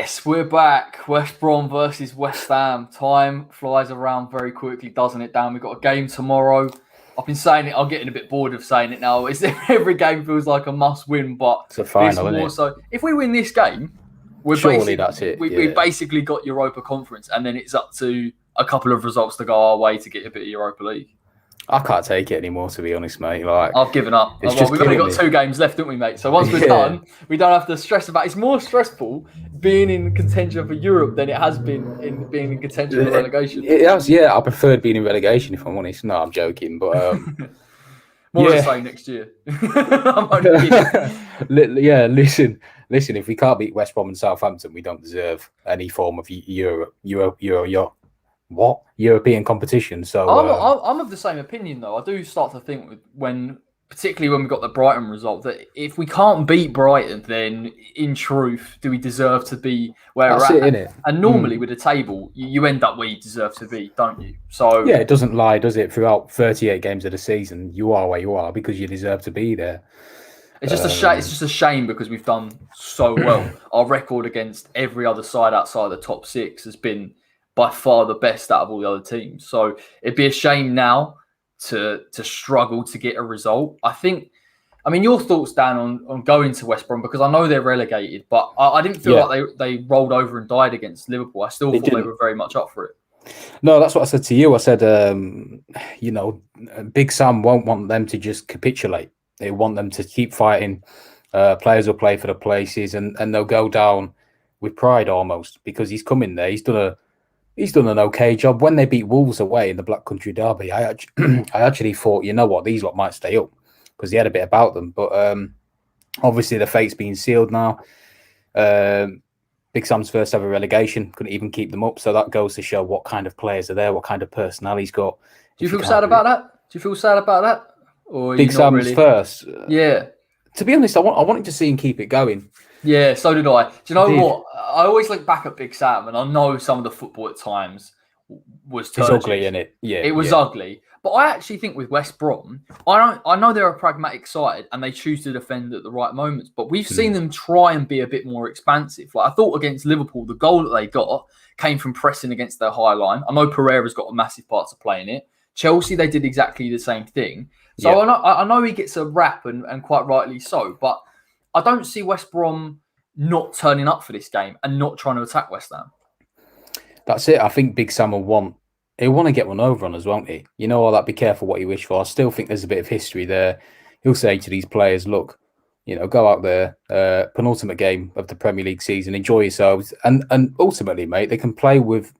Yes, we're back. West Brom versus West Ham. Time flies around very quickly, doesn't it, Dan? We've got a game tomorrow. I've been saying it. I'm getting a bit bored of saying it now. Every game feels like a must-win, but it's a final, this isn't more it? so. If we win this game, Surely that's it. We basically got Europa Conference, and then it's up to a couple of results to go our way to get a bit of Europa League. I can't take it anymore, to be honest, mate. Like, I've given up. We've only got 2 games left, haven't we, mate? So once we're done, we don't have to stress about it. It's more stressful being in contention for Europe than it has been in being in contention for relegation. It has, yeah. I preferred being in relegation, if I'm honest. No, I'm joking, but more the same next year. I'm only kidding. Yeah, listen. If we can't beat West Brom and Southampton, we don't deserve any form of European competition. So I'm of the same opinion, though. I do start to think particularly when we got the Brighton result, that if we can't beat Brighton, then in truth, do we deserve to be where we're at? Innit? And normally with a table, you end up where you deserve to be, don't you? So yeah, it doesn't lie, does it? Throughout 38 games of the season, you are where you are because you deserve to be there. It's just a shame. It's just a shame because we've done so well. Our record against every other side outside the top 6 has been by far the best out of all the other teams. So it'd be a shame now to struggle to get a result. I mean, your thoughts, Dan, on going to West Brom, because I know they're relegated, but I didn't feel like they rolled over and died against Liverpool. I still thought they were very much up for it. No, that's what I said to you. I said, Big Sam won't want them to just capitulate. They want them to keep fighting. Players will play for the places, and they'll go down with pride almost because he's come in there. He's done an okay job. When they beat Wolves away in the Black Country Derby, I actually thought, you know what, these lot might stay up because he had a bit about them. But obviously the fate's been sealed now. Big Sam's first ever relegation, couldn't even keep them up. So that goes to show what kind of players are there, what kind of personnel he's got. Do you feel sad about that? Or Big Sam's first? Yeah. To be honest, I wanted to see him keep it going. Yeah, so did I. Do you know what? I always look back at Big Sam, and I know some of the football at times was turgid. It's ugly, isn't it? Yeah, it was ugly. But I actually think with West Brom, I know they're a pragmatic side and they choose to defend at the right moments. But we've seen them try and be a bit more expansive. Like I thought against Liverpool, the goal that they got came from pressing against their high line. I know Pereira's got a massive part to play in it. Chelsea, they did exactly the same thing. So I know he gets a rap and quite rightly so. But I don't see West Brom not turning up for this game and not trying to attack West Ham. That's it. I think Big Sam will want to get one over on us, won't he? You know all that, be careful what you wish for. I still think there's a bit of history there. He'll say to these players, look, go out there, penultimate game of the Premier League season, enjoy yourselves. And ultimately, mate, they can play with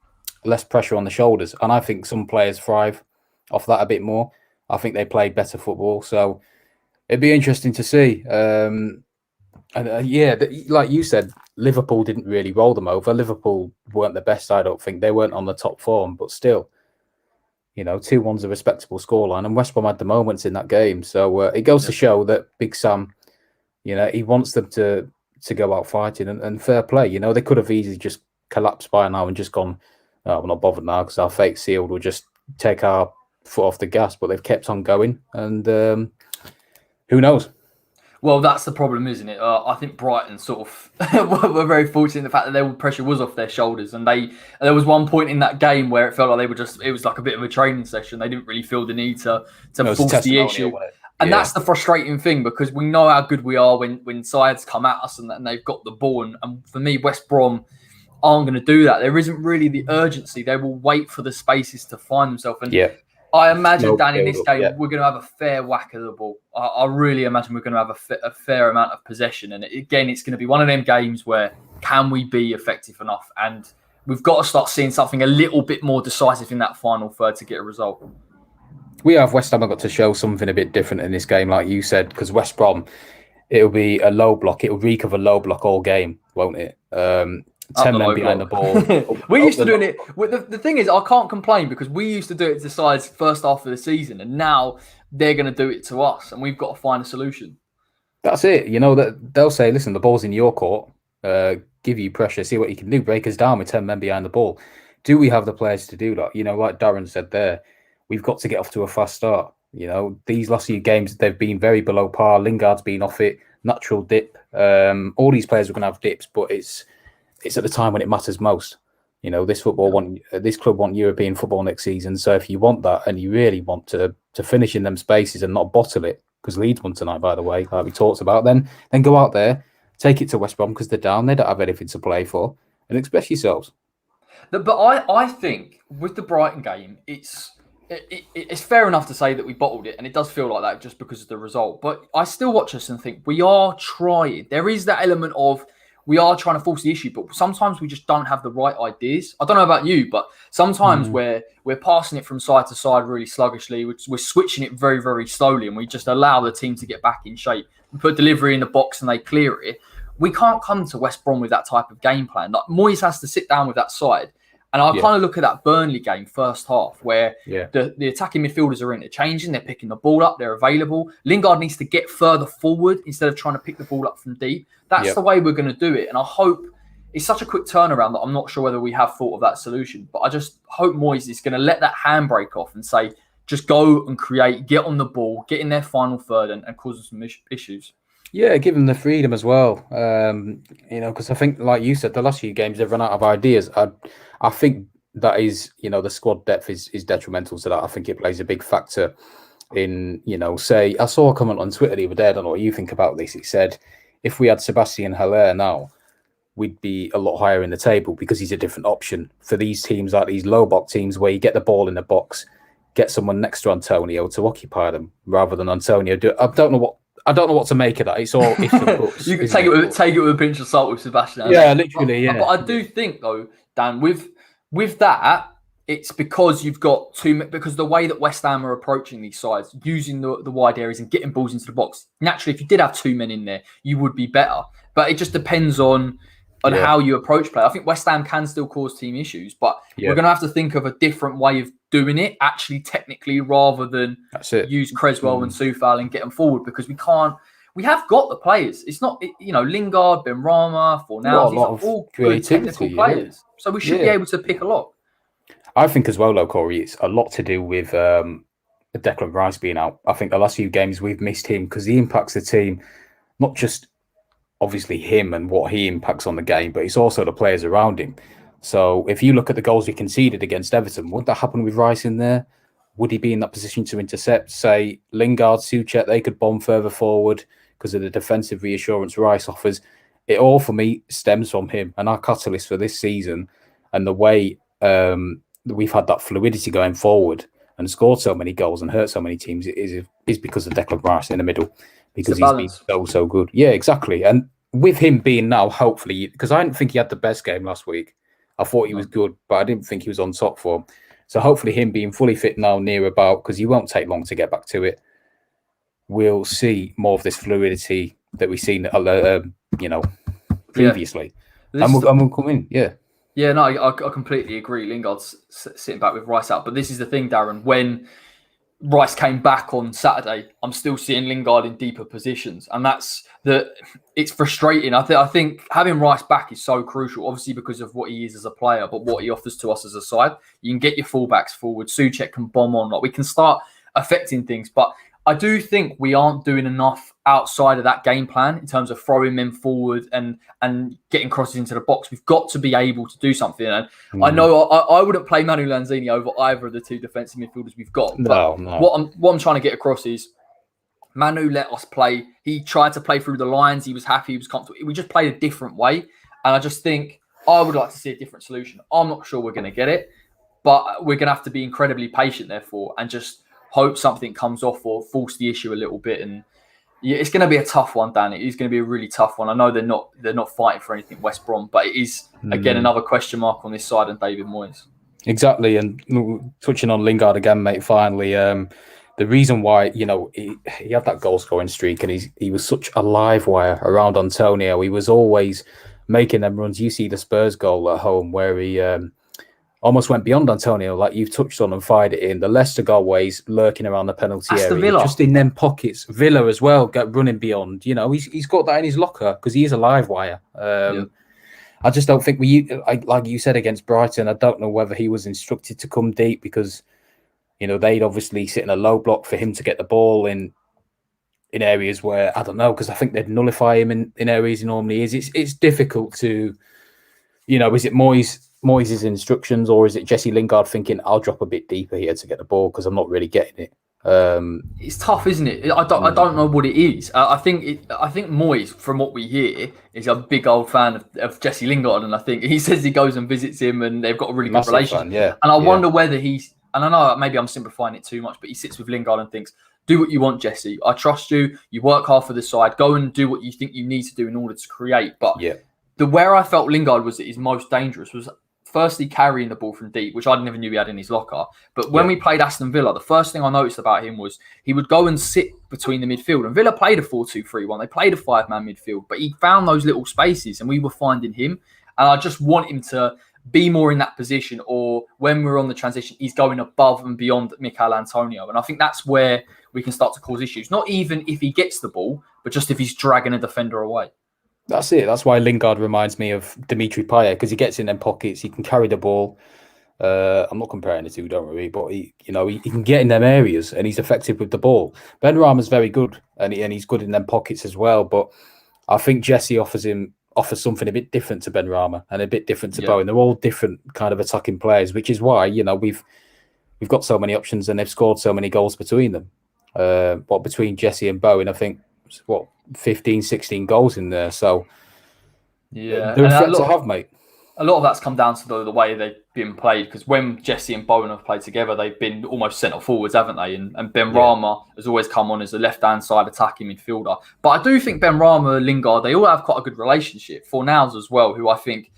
less pressure on the shoulders. And I think some players thrive off that a bit more. I think they play better football. So it'd be interesting to see. Like you said, Liverpool didn't really roll them over. Liverpool weren't the best, I don't think. They weren't on the top form, but still, 2-1's a respectable scoreline, and West Brom had the moments in that game. So it goes to show that Big Sam, he wants them to go out fighting and fair play. They could have easily just collapsed by now and just gone, we're not bothered now because our fate's sealed. We'll just take our foot off the gas, but they've kept on going, and who knows? Well, that's the problem, isn't it? I think Brighton sort of were very fortunate in the fact that their pressure was off their shoulders, and there was one point in that game where it felt like it was like a bit of a training session. They didn't really feel the need to force the issue. And that's the frustrating thing, because we know how good we are when sides come at us and they've got the ball. And for me, West Brom aren't going to do that. There isn't really the urgency. They will wait for the spaces to find themselves. And I imagine, Dan, in this game, we're going to have a fair whack of the ball. I really imagine we're going to have a fair amount of possession. And again, it's going to be one of them games where can we be effective enough? And we've got to start seeing something a little bit more decisive in that final third to get a result. West Ham have got to show something a bit different in this game, like you said, because West Brom, it'll be a low block. It'll reek of a low block all game, won't it? 10 men behind the ball. We're used to doing it. The thing is, I can't complain because we used to do it to sides first half of the season, and now they're going to do it to us, and we've got to find a solution. That's it. That they'll say, listen, the ball's in your court. Give you pressure, see what you can do. Break us down with 10 men behind the ball. Do we have the players to do that? Like Darren said there, we've got to get off to a fast start. These last few games, they've been very below par. Lingard's been off it, natural dip. All these players are going to have dips, but it's it's at the time when it matters most. This this club want European football next season. So if you want that and you really want to finish in them spaces and not bottle it, because Leeds won tonight, by the way, like we talked about, then go out there, take it to West Brom because they're down, they don't have anything to play for, and express yourselves. But I think with the Brighton game, it's fair enough to say that we bottled it, and it does feel like that just because of the result. But I still watch us and think we are trying. There is that element of we are trying to force the issue, but sometimes we just don't have the right ideas. I don't know about you, but sometimes we're passing it from side to side really sluggishly. We're switching it very, very slowly, and we just allow the team to get back in shape. We put delivery in the box and they clear it. We can't come to West Brom with that type of game plan. Like Moyes has to sit down with that side. And I kind of look at that Burnley game first half where the attacking midfielders are interchanging, they're picking the ball up, they're available. Lingard needs to get further forward instead of trying to pick the ball up from deep. That's the way we're going to do it. And I hope it's such a quick turnaround that I'm not sure whether we have thought of that solution. But I just hope Moyes is going to let that handbrake off and say, just go and create, get on the ball, get in their final third and cause some issues. Yeah, give them the freedom as well. Because I think, like you said, the last few games they've run out of ideas. I think that is, the squad depth is detrimental to that. I think it plays a big factor in, say, I saw a comment on Twitter the other day. I don't know what you think about this. It said, if we had Sebastian Haller now, we'd be a lot higher in the table because he's a different option for these teams, like these low block teams where you get the ball in the box, get someone next to Antonio to occupy them rather than Antonio do. I don't know what to make of that. It's all ifs and buts. You can take it with a pinch of salt with Sebastian. Yeah, literally. Yeah, but I do think though, Dan, with that, it's because you've got because the way that West Ham are approaching these sides, using the wide areas and getting balls into the box. Naturally, if you did have two men in there, you would be better. But it just depends on how you approach play. I think West Ham can still cause team issues, but we're going to have to think of a different way of doing it, actually technically, rather than use Creswell and Soufal and get them forward, because we can't. We have got the players. It's not, Lingard, Benrahma, Fornals, these are all good technical players. So we should be able to pick a lot. I think as well, though, Corey, it's a lot to do with Declan Rice being out. I think the last few games we've missed him because he impacts the team, not just obviously him and what he impacts on the game, but it's also the players around him. So if you look at the goals we conceded against Everton, would that happen with Rice in there? Would he be in that position to intercept? Say Lingard, Souček, they could bomb further forward because of the defensive reassurance Rice offers. It all, for me, stems from him. And our catalyst for this season and the way we've had that fluidity going forward and scored so many goals and hurt so many teams is because of Declan Rice in the middle, because he's been so good. Yeah, exactly. And with him being now, hopefully, because I didn't think he had the best game last week. I thought he was good, but I didn't think he was on top form. So hopefully him being fully fit now, near about, because he won't take long to get back to it, we'll see more of this fluidity that we've seen, previously. And we'll come in, Yeah, no, I completely agree. Lingard's sitting back with Rice out. But this is the thing, Darren. When Rice came back on Saturday, I'm still seeing Lingard in deeper positions. And it's frustrating. I think having Rice back is so crucial, obviously because of what he is as a player, but what he offers to us as a side. You can get your fullbacks forward. Souček can bomb on. Like, we can start affecting things. But I do think we aren't doing enough outside of that game plan in terms of throwing men forward and getting crosses into the box. We've got to be able to do something. And I know I wouldn't play Manu Lanzini over either of the two defensive midfielders we've got. But what I'm trying to get across is Manu let us play. He tried to play through the lines. He was happy. He was comfortable. We just played a different way. And I just think I would like to see a different solution. I'm not sure we're going to get it, but we're going to have to be incredibly patient, therefore, and just hope something comes off or force the issue a little bit. And it's going to be a tough one, Dan. It is going to be a really tough one. I know they're not fighting for anything, West Brom, but it is, again, another question mark on this side and David Moyes. Exactly. And touching on Lingard again, mate, finally, the reason why, he had that goal scoring streak and he was such a live wire around Antonio. He was always making them runs. You see the Spurs goal at home where he almost went beyond Antonio, like you've touched on, and fired it in. The Leicester goal where he's lurking around the penalty area, just in them pockets. Villa as well, running beyond. He's got that in his locker because he is a live wire. I just don't think like you said against Brighton, I don't know whether he was instructed to come deep because, they'd obviously sit in a low block for him to get the ball in areas where, I don't know, because I think they'd nullify him in areas he normally is. It's difficult to is it Moyes' instructions, or is it Jesse Lingard thinking I'll drop a bit deeper here to get the ball because I'm not really getting it? It's tough, isn't it? I don't know what it is. I think Moyes, from what we hear, is a big old fan of Jesse Lingard, and I think he says he goes and visits him, and they've got a really good relationship. Fan, yeah. And I wonder whether and I know maybe I'm simplifying it too much, but he sits with Lingard and thinks, "Do what you want, Jesse. I trust you. You work hard for the side. Go and do what you think you need to do in order to create." But where I felt Lingard was at his most dangerous was firstly carrying the ball from deep, which I never knew he had in his locker. But when we played Aston Villa, the first thing I noticed about him was he would go and sit between the midfield. And Villa played a 4-2-3-1. They played a 5-man midfield, but he found those little spaces and we were finding him. And I just want him to be more in that position, or when we're on the transition, he's going above and beyond Mikel Antonio. And I think that's where we can start to cause issues. Not even if he gets the ball, but just if he's dragging a defender away. That's it. That's why Lingard reminds me of Dimitri Payet, because he gets in them pockets, he can carry the ball. I'm not comparing the two, don't worry, but he can get in them areas and he's effective with the ball. Benrahma's very good and he's good in them pockets as well. But I think Jesse offers something a bit different to Benrahma and a bit different to Bowen. They're all different kind of attacking players, which is why we've got so many options and they've scored so many goals between them. But between Jesse and Bowen, I think 15, 16 goals in there. So they're a threat to have, mate. A lot of that's come down to the way they've been played, because when Jesse and Bowen have played together, they've been almost centre forwards, haven't they? And Benrahma has always come on as a left-hand side attacking midfielder. But I do think Benrahma, Lingard, they all have quite a good relationship. Fornals as well, who I think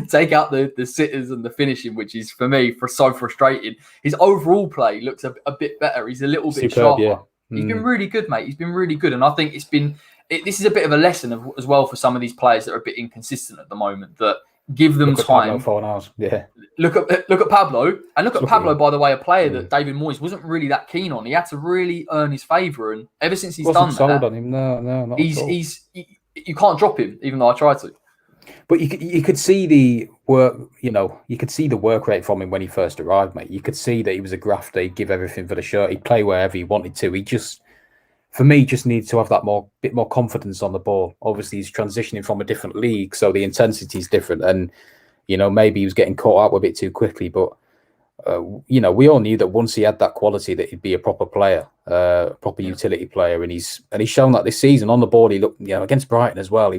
take out the sitters and the finishing, which is for me so frustrating. His overall play looks a bit better. He's a little bit sharper. Yeah. He's been really good, mate. He's been really good. And I think this is a bit of a lesson as well for some of these players that are a bit inconsistent at the moment, that give them time. Look at Pablo. And look at Pablo, by the way, a player that David Moyes wasn't really that keen on. He had to really earn his favour. And ever since he's done that, sold on him. No, not you can't drop him, even though I tried to. But you could see the work, you could see the work rate from him when he first arrived, mate. You could see that he was a grafter. He'd give everything for the shirt. He'd play wherever he wanted to. He just, for me, just needs to have that bit more confidence on the ball. Obviously, he's transitioning from a different league, so the intensity is different. And, maybe he was getting caught up a bit too quickly. But, we all knew that once he had that quality, that he'd be a proper player, proper utility player. And he's shown that this season. On the ball, he looked, against Brighton as well.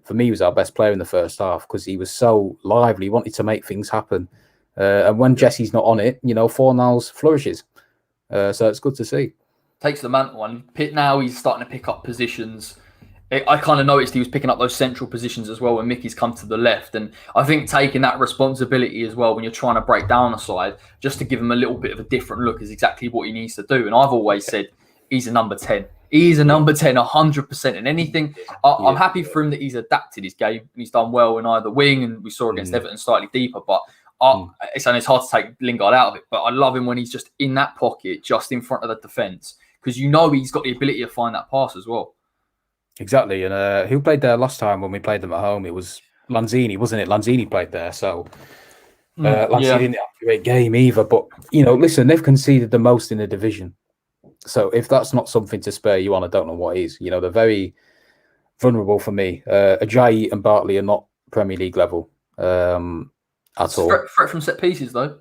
For me, he was our best player in the first half because he was so lively. He wanted to make things happen. And when Jesse's not on it, Fornals flourishes. So it's good to see. Takes the mantle, and now he's starting to pick up positions. I kind of noticed he was picking up those central positions as well when Mickey's come to the left. And I think taking that responsibility as well when you're trying to break down a side, just to give him a little bit of a different look, is exactly what he needs to do. And I've always said he's a number 10. He's a number 10, 100%. And anything, I'm happy for him that he's adapted his game and he's done well in either wing. And we saw against Everton slightly deeper. But it's hard to take Lingard out of it. But I love him when he's just in that pocket, just in front of the defence, because he's got the ability to find that pass as well. Exactly. And who played there last time when we played them at home? It was Lanzini, wasn't it? Lanzini played there. So Lanzini didn't have a great game either. But, listen, they've conceded the most in the division. So if that's not something to spare you on, I don't know what is. They're very vulnerable for me. Ajayi and Bartley are not Premier League level at all. Threat from set pieces, though.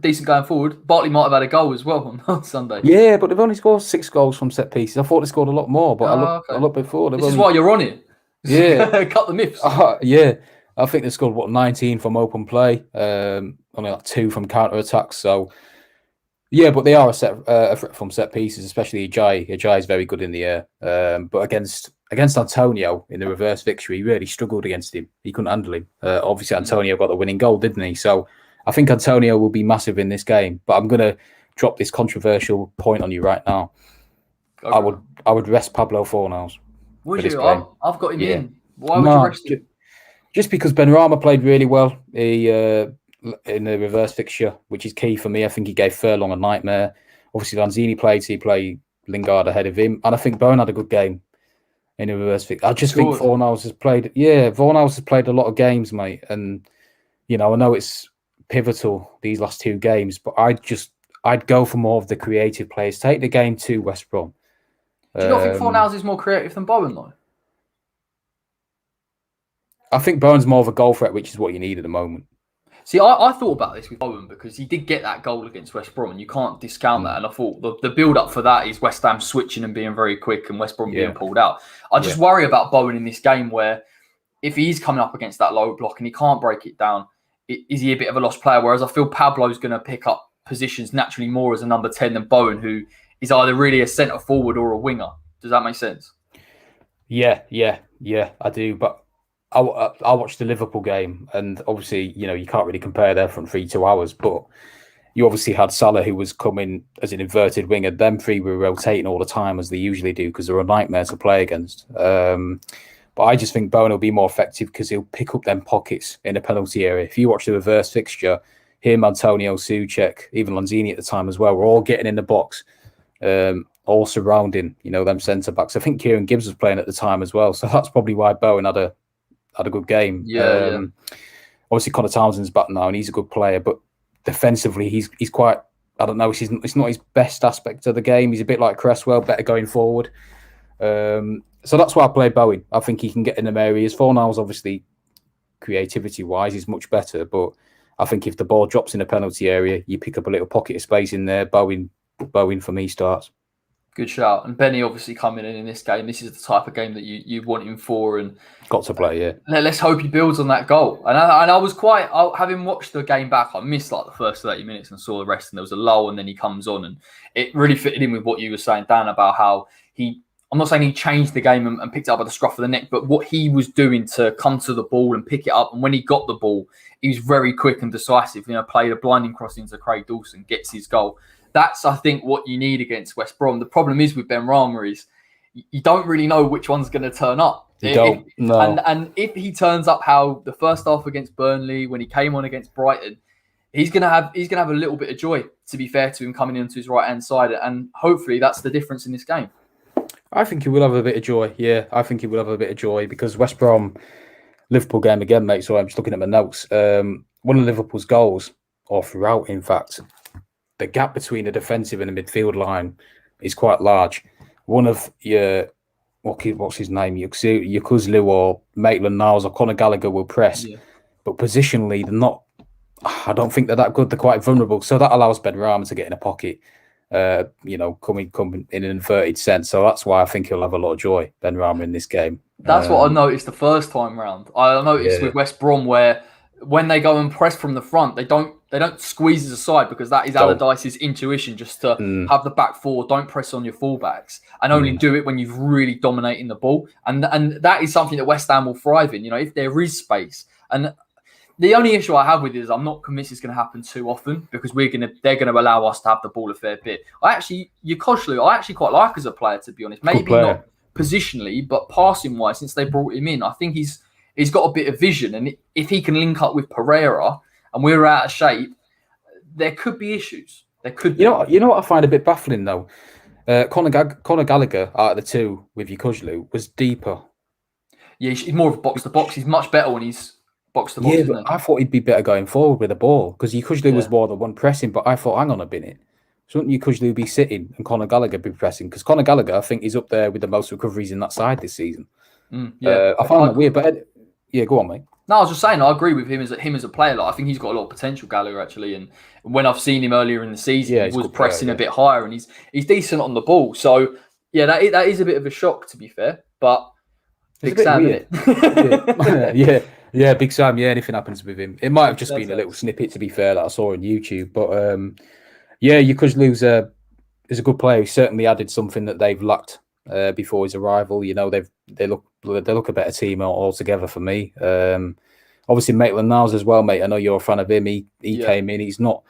Decent going forward. Bartley might have had a goal as well on Sunday. Yeah, but they've only scored 6 goals from set pieces. I thought they scored a lot more, but I looked before. This is why you're on it. Yeah. Cut the myths. Yeah. I think they scored, 19 from open play. Only 2 from counter-attacks. So, yeah, but they are a threat from set pieces, especially Ajayi. Ajayi is very good in the air. But against Antonio in the reverse fixture, he really struggled against him. He couldn't handle him. Obviously, Antonio got the winning goal, didn't he? So I think Antonio will be massive in this game. But I'm going to drop this controversial point on you right now. I would rest Pablo Fornals. Would you? I've got him in. Why would you rest him? Just because Benrahma played really well. In the reverse fixture, which is key for me. I think he gave Furlong a nightmare. Obviously, Lanzini played, so he played Lingard ahead of him. And I think Bowen had a good game in the reverse fixture. I just think Fornals has played... Yeah, Fornals has played a lot of games, mate. And, I know it's pivotal, these last 2 games, but I'd go for more of the creative players. Take the game to West Brom. Do you not think Fornals is more creative than Bowen, though? I think Bowen's more of a goal threat, which is what you need at the moment. See, I thought about this with Bowen because he did get that goal against West Brom, and you can't discount that. And I thought the build-up for that is West Ham switching and being very quick and West Brom being pulled out. I just worry about Bowen in this game where if he's coming up against that low block and he can't break it down, is he a bit of a lost player? Whereas I feel Pablo's going to pick up positions naturally more as a number 10 than Bowen, who is either really a centre-forward or a winger. Does that make sense? Yeah, I do. But I watched the Liverpool game, and obviously, you can't really compare their front three to ours, but you obviously had Salah, who was coming as an inverted winger. Them three were rotating all the time, as they usually do, because they're a nightmare to play against. But I just think Bowen will be more effective because he'll pick up them pockets in the penalty area. If you watch the reverse fixture, him, Antonio, Souček, even Lanzini at the time as well, we're all getting in the box, all surrounding, them centre-backs. I think Kieran Gibbs was playing at the time as well, so that's probably why Bowen had a good game. Obviously, Connor Townsend's back now, and he's a good player, but defensively, he's quite. I don't know. It's not his best aspect of the game. He's a bit like Cresswell, better going forward. So that's why I play Bowen. I think he can get in them areas. Fornals, obviously, creativity-wise, is much better, but I think if the ball drops in the penalty area, you pick up a little pocket of space in there. Bowen for me starts. Good shout. And Benny obviously coming in this game. This is the type of game that you want him for. And got to play, yeah. Let's hope he builds on that goal. And I was having watched the game back, I missed like the first 30 minutes and saw the rest, and there was a lull, and then he comes on, and it really fitted in with what you were saying, Dan, about how I'm not saying he changed the game and picked it up by the scruff of the neck, but what he was doing to come to the ball and pick it up. And when he got the ball, he was very quick and decisive. Played a blinding cross into Craig Dawson, gets his goal. That's, I think, what you need against West Brom. The problem is with Benrahma is you don't really know which one's going to turn up. You don't. No. And if he turns up how the first half against Burnley, when he came on against Brighton, he's gonna have a little bit of joy, to be fair to him, coming into his right hand side, and hopefully that's the difference in this game. I think he will have a bit of joy. Yeah, I think he will have a bit of joy because West Brom, Liverpool game again, mate. So I'm just looking at my notes. One of Liverpool's goals, or throughout, in fact, the gap between the defensive and the midfield line is quite large. One of your, what's his name, Yukuzlu or Maitland-Niles or Conor Gallagher will press, but positionally they're not. I don't think they're that good. They're quite vulnerable, so that allows Benrahma to get in a pocket. Coming in an inverted sense. So that's why I think he'll have a lot of joy, Benrahma, in this game. That's what I noticed the first time round. I noticed with West Brom where when they go and press from the front, they don't squeeze us aside, because that is Allardyce's intuition, just to have the back four, don't press on your fullbacks, and only do it when you've really dominating the ball. And that is something that West Ham will thrive in, if there is space. And the only issue I have with it is I'm not convinced it's going to happen too often, because they're going to allow us to have the ball a fair bit. Yukoslu, I actually quite like as a player, to be honest. Maybe not positionally, but passing wise, since they brought him in, I think he's got a bit of vision. And if he can link up with Pereira and we're out of shape, there could be issues. There could be. You know what I find a bit baffling though? Conor Gallagher out of the two with Yukoslu was deeper. Yeah, he's more of a box to box. He's much better when he's box to box. Yeah, but I thought he'd be better going forward with the ball, because Yukoslu was more the one pressing. But I thought, hang on a minute, shouldn't Yukoslu be sitting and Conor Gallagher be pressing? Because Conor Gallagher, I think, is up there with the most recoveries in that side this season. I found that weird, but go on, mate. No, I was just saying, I agree with him as a player. Like, I think he's got a lot of potential, Gallagher, actually. And when I've seen him earlier in the season, he was pressing a bit higher, and he's decent on the ball. So yeah, that is a bit of a shock, to be fair. But Big Sam, isn't it? Yeah, Big Sam. Yeah, anything happens with him, it might have just been a little snippet, to be fair, that I saw on YouTube. But Yukoslu's is a good player. He certainly added something that they've lacked before his arrival. They look a better team altogether for me. Obviously Maitland-Niles as well, mate. I know you're a fan of him. He came in. He's not.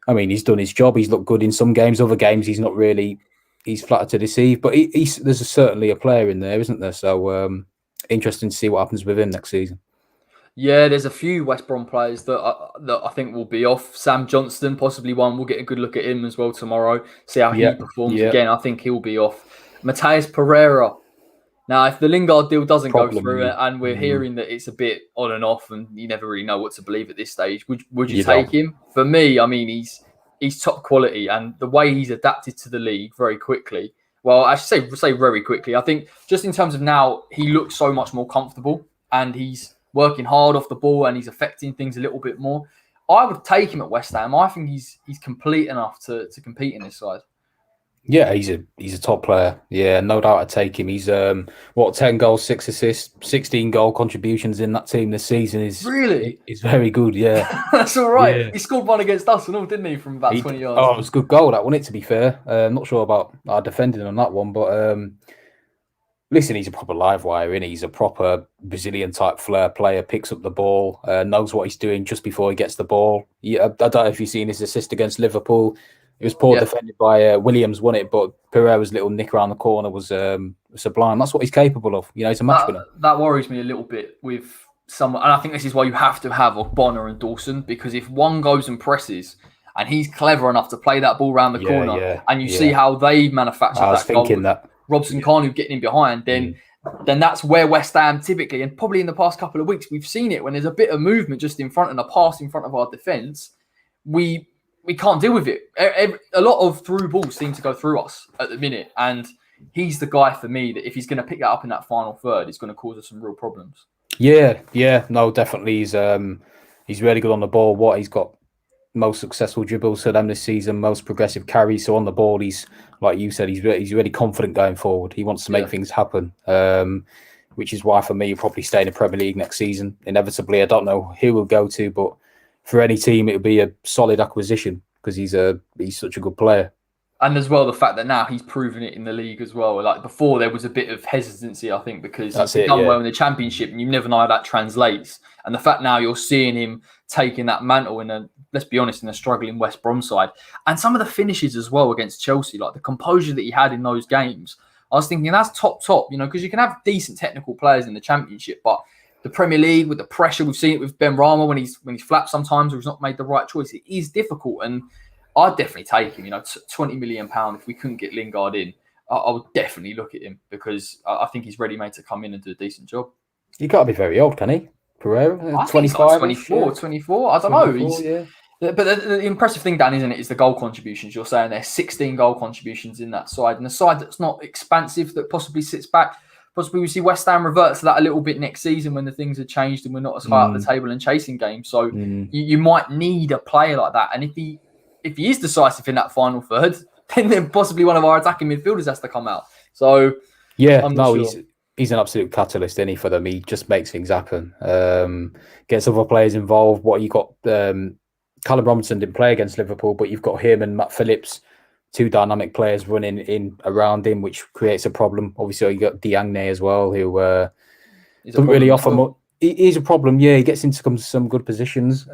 I mean, he's done his job. He's looked good in some games. Other games, he's not really. He's flattered to deceive. But there's certainly a player in there, isn't there? So interesting to see what happens with him next season. Yeah, there's a few West Brom players that I think will be off. Sam Johnston, possibly one. We'll get a good look at him as well tomorrow. See how he performs. Again, I think he'll be off. Mateus Pereira. Now, if the Lingard deal doesn't go through, and we're hearing that it's a bit on and off, and you never really know what to believe at this stage, would you take him? For me, I mean, he's top quality, and the way he's adapted to the league very quickly. Well, I should say very quickly. I think just in terms of now, he looks so much more comfortable, and he's working hard off the ball and he's affecting things a little bit more. I would take him at West Ham. I think he's complete enough to compete in this side. Yeah, he's a top player. Yeah, no doubt I'd take him. He's 10 goals, 6 assists, 16 goal contributions in that team this season. Is very good. Yeah, that's all right. Yeah. He scored one against us and all, didn't he, from about 20 yards? Oh, it was a good goal, that, wasn't it, to be fair. I'm not sure about our defending on that one, but listen, he's a proper live wire, isn't he? He's a proper Brazilian type flair player, picks up the ball, knows what he's doing just before he gets the ball. Yeah, I don't know if you've seen his assist against Liverpool. It was poor defended by Williams, won it, but Pereira's little nick around the corner was sublime. That's what he's capable of. You know, he's a match winner. That worries me a little bit with someone, and I think this is why you have to have Bonner and Dawson, because if one goes and presses, and he's clever enough to play that ball around the corner, and you see how they manufacture that goal. That Robson Kanu getting in behind, then that's where West Ham typically, and probably in the past couple of weeks, we've seen it when there's a bit of movement just in front and a pass in front of our defence, we can't deal with it. A lot of through balls seem to go through us at the minute, and he's the guy for me that if he's going to pick that up in that final third, it's going to cause us some real problems. Yeah, no, definitely. He's really good on the ball. He's got most successful dribbles for them this season, most progressive carries. So on the ball, he's, like you said, he's really confident going forward. He wants to make things happen, which is why for me, he'll probably stay in the Premier League next season. Inevitably, I don't know who he'll go to, but for any team, it would be a solid acquisition because he's such a good player. And as well, the fact that now he's proven it in the league as well. Like before, there was a bit of hesitancy, I think, because he's done well in the Championship and you never know how that translates. And the fact now you're seeing him taking that mantle let's be honest, in a struggling West Brom side. And some of the finishes as well against Chelsea, like the composure that he had in those games. I was thinking that's top, because you can have decent technical players in the Championship, but the Premier League with the pressure, we've seen it with Ben Rama when he's flapped sometimes or he's not made the right choice. It is difficult, and I'd definitely take him. £20 million if we couldn't get Lingard in, I would definitely look at him because I think he's ready made to come in and do a decent job. He can't be very old, can he? Pereira, 25, 24. I don't know. But the impressive thing, Dan, isn't it, is the goal contributions. You're saying there's 16 goal contributions in that side, and a side that's not expansive that possibly sits back. Possibly we see West Ham revert to that a little bit next season when the things have changed and we're not as high up the table and chasing games. So you might need a player like that. And if he is decisive in that final third, then possibly one of our attacking midfielders has to come out. So he's an absolute catalyst, isn't he, for them? He just makes things happen. Gets other players involved. What you got? Callum Robinson didn't play against Liverpool, but you've got him and Matt Phillips, two dynamic players running in around him, which creates a problem. Obviously, you got Diagne as well, who doesn't really offer much. He's a problem. Yeah, he gets into some good positions.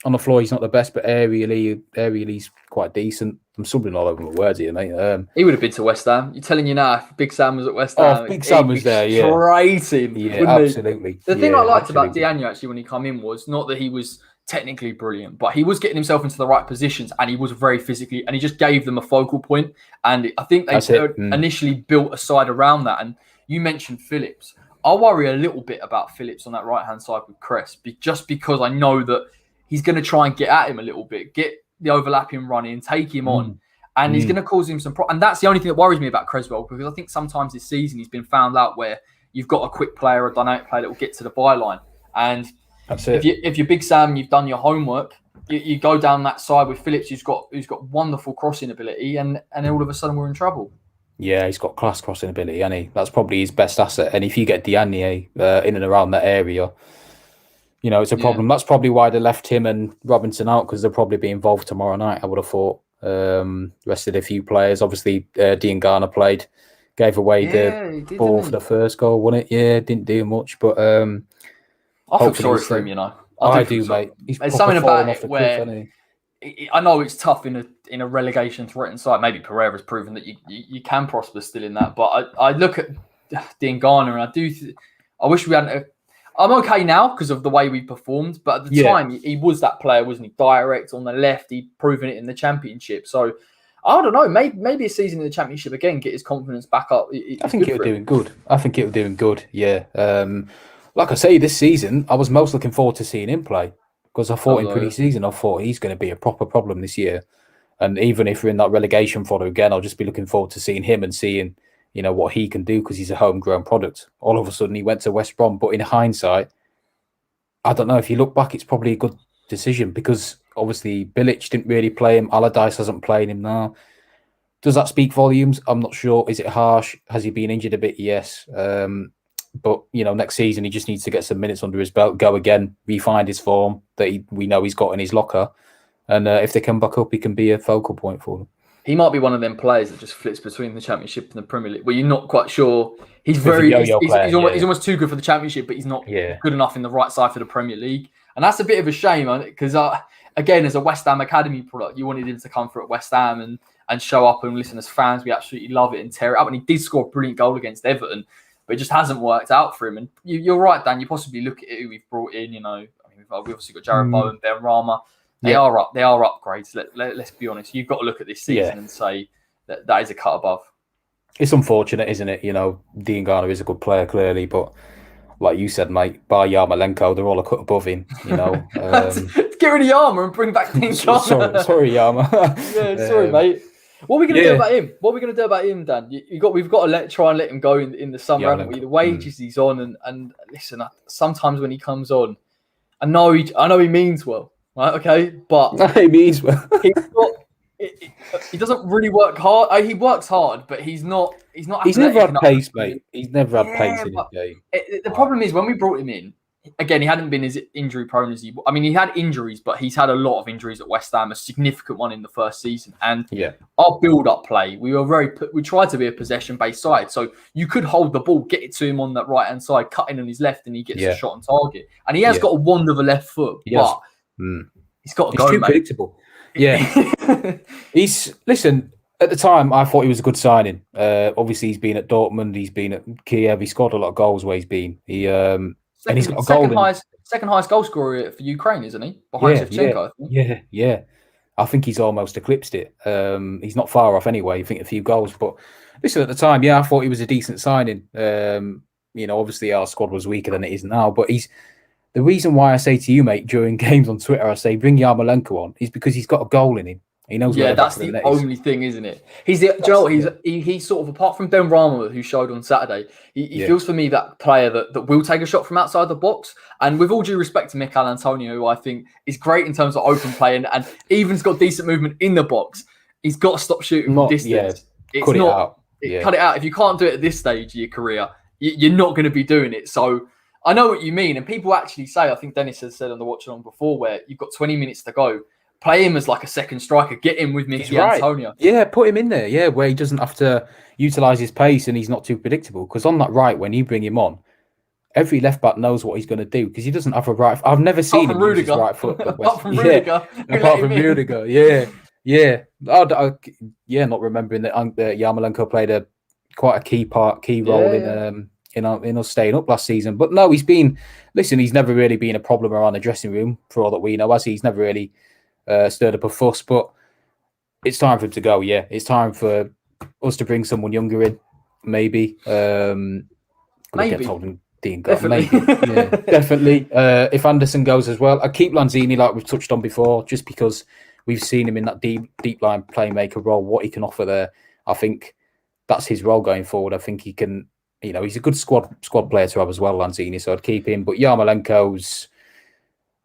On the floor, he's not the best, but aerially he's quite decent. I'm stumbling all over my words here, mate. He would have been to West Ham. You're telling you now, if Big Sam was at West Ham, Big Sam was there, straight in. Yeah, absolutely. The thing I liked about Diagne actually when he came in was not that he was technically brilliant, but he was getting himself into the right positions and he was very physically, and he just gave them a focal point. And I think they initially built a side around that. And you mentioned Phillips. I worry a little bit about Phillips on that right-hand side with Cress, just because I know that he's going to try and get at him a little bit, get the overlapping running, take him on, and he's going to cause him some problems. And that's the only thing that worries me about Creswell, because I think sometimes this season he's been found out where you've got a quick player, a dynamic player that will get to the byline. And if you're Big Sam, you've done your homework, you go down that side with Phillips, who's got wonderful crossing ability, and all of a sudden we're in trouble. Yeah, he's got class crossing ability, hasn't he? That's probably his best asset. And if you get Diagne in and around that area, it's a problem. That's probably why they left him and Robinson out, because they'll probably be involved tomorrow night, I would have thought. Rested a few players. Obviously, Diangana played, gave away the ball for the first goal, wasn't it? Yeah, didn't do much, but I feel sorry for him, I do, mate. There's something about it where I know it's tough in a relegation threatened side. Maybe Pereira's proven that you can prosper still in that, but I look at Diangana and I wish we hadn't. I'm okay now because of the way we performed, but at the time he was that player, wasn't he? Direct on the left, he'd proven it in the Championship. So I don't know, maybe a season in the Championship again, get his confidence back up. I think it was doing good. Yeah. Like I say, this season I was most looking forward to seeing him play, because I thought in pre-season I thought he's going to be a proper problem this year. And even if we're in that relegation fodder again, I'll just be looking forward to seeing him and seeing what he can do, because he's a homegrown product. All of a sudden, he went to West Brom. But in hindsight, I don't know. If you look back, it's probably a good decision because obviously Bilic didn't really play him. Allardyce hasn't played him now. Does that speak volumes? I'm not sure. Is it harsh? Has he been injured a bit? Yes. But next season he just needs to get some minutes under his belt, go again, refine his form that we know he's got in his locker, and if they come back up, he can be a focal point for them. He might be one of them players that just flips between the Championship and the Premier League, where you're not quite sure. He's almost too good for the Championship, but he's not good enough in the right side for the Premier League, and that's a bit of a shame because again, as a West Ham academy product, you wanted him to come through at West Ham and show up and listen as fans. We absolutely love it and tear it up, and he did score a brilliant goal against Everton. But it just hasn't worked out for him. And you're right, Dan. You possibly look at who we've brought in. We've obviously got Jared Bowen, Ben Rama. They are upgrades. Let's be honest. You've got to look at this season and say that is a cut above. It's unfortunate, isn't it? Dean Garner is a good player, clearly, but like you said, mate, bar Yarmolenko, they're all a cut above him. Get rid of Yarma and bring back Dean Garner. Sorry, Yarma. Sorry, mate. What are we going to do about him? What are we going to do about him, Dan? We've got to try and let him go in the summer, haven't we? The wages he's on, and listen, sometimes when he comes on, I know he means well, right? Okay, but he means well. He doesn't really work hard. He works hard, but he's not. He's never had pace, mate. He's never had pace in his game. The problem is when we brought him in. Again, he hadn't been as injury prone as he had injuries, but he's had a lot of injuries at West Ham, a significant one in the first season. And our build-up play, we tried to be a possession-based side. So you could hold the ball, get it to him on that right-hand side, cut in on his left, and he gets a shot on target. And he has got a wand of a left foot, but he's got to go, too mate. Predictable. Yeah. Listen, at the time, I thought he was a good signing. Obviously, he's been at Dortmund, he's been at Kiev, he scored a lot of goals where he's been. And he's got a goal. Second highest goal scorer for Ukraine, isn't he? Behind Shevchenko. Yeah. I think he's almost eclipsed it. He's not far off anyway. I think a few goals. But listen, at the time, I thought he was a decent signing. Obviously our squad was weaker than it is now. But the reason why I say to you, mate, during games on Twitter, I say bring Yarmolenko on is because he's got a goal in him. He knows. Yeah, that's the only thing, isn't it? He's sort of, apart from Ben Rama, who showed on Saturday, he feels for me that player that will take a shot from outside the box. And with all due respect to Mikel Antonio, who I think is great in terms of open play and even's got decent movement in the box, he's got to stop shooting from distance. Cut it out. Cut it out. If you can't do it at this stage of your career, you're not going to be doing it. So I know what you mean. And people actually say, I think Dennis has said on the watch along before, where you've got 20 minutes to go. Play him as like a second striker. Get him with Mikel Antonio. Yeah, put him in there. Yeah, where he doesn't have to utilise his pace and he's not too predictable. Because on that right, when you bring him on, every left back knows what he's going to do because he doesn't have a right. I've never seen him use his right foot. Apart from Rudiger. Yeah. Not remembering that Yarmolenko played quite a key role in us staying up last season. But no, he's never really been a problem around the dressing room for all that we know. He's never really stirred up a fuss, but it's time for him to go. Yeah, it's time for us to bring someone younger in, maybe. Maybe. Definitely. Definitely. If Anderson goes as well, I keep Lanzini like we've touched on before, just because we've seen him in that deep line playmaker role, what he can offer there. I think that's his role going forward. I think he can, he's a good squad player to have as well, Lanzini, so I'd keep him. But Yarmolenko's,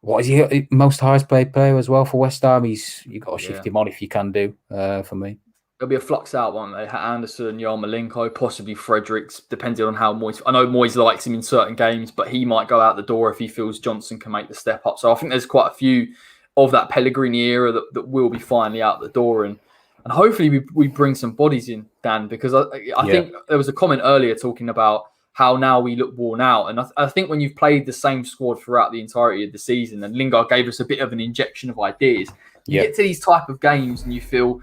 what is he? Most highest paid player as well for West Ham. You've got to shift him on if you can do, for me. There'll be a flux out, won't they? Anderson, Yarmolenko, possibly Fredericks, depending on how Moyes... I know Moyes likes him in certain games, but he might go out the door if he feels Johnson can make the step up. So I think there's quite a few of that Pellegrini era that will be finally out the door. And hopefully we bring some bodies in, Dan, because I think there was a comment earlier talking about how now we look worn out. And I think when you've played the same squad throughout the entirety of the season, and Lingard gave us a bit of an injection of ideas, you get to these type of games and you feel...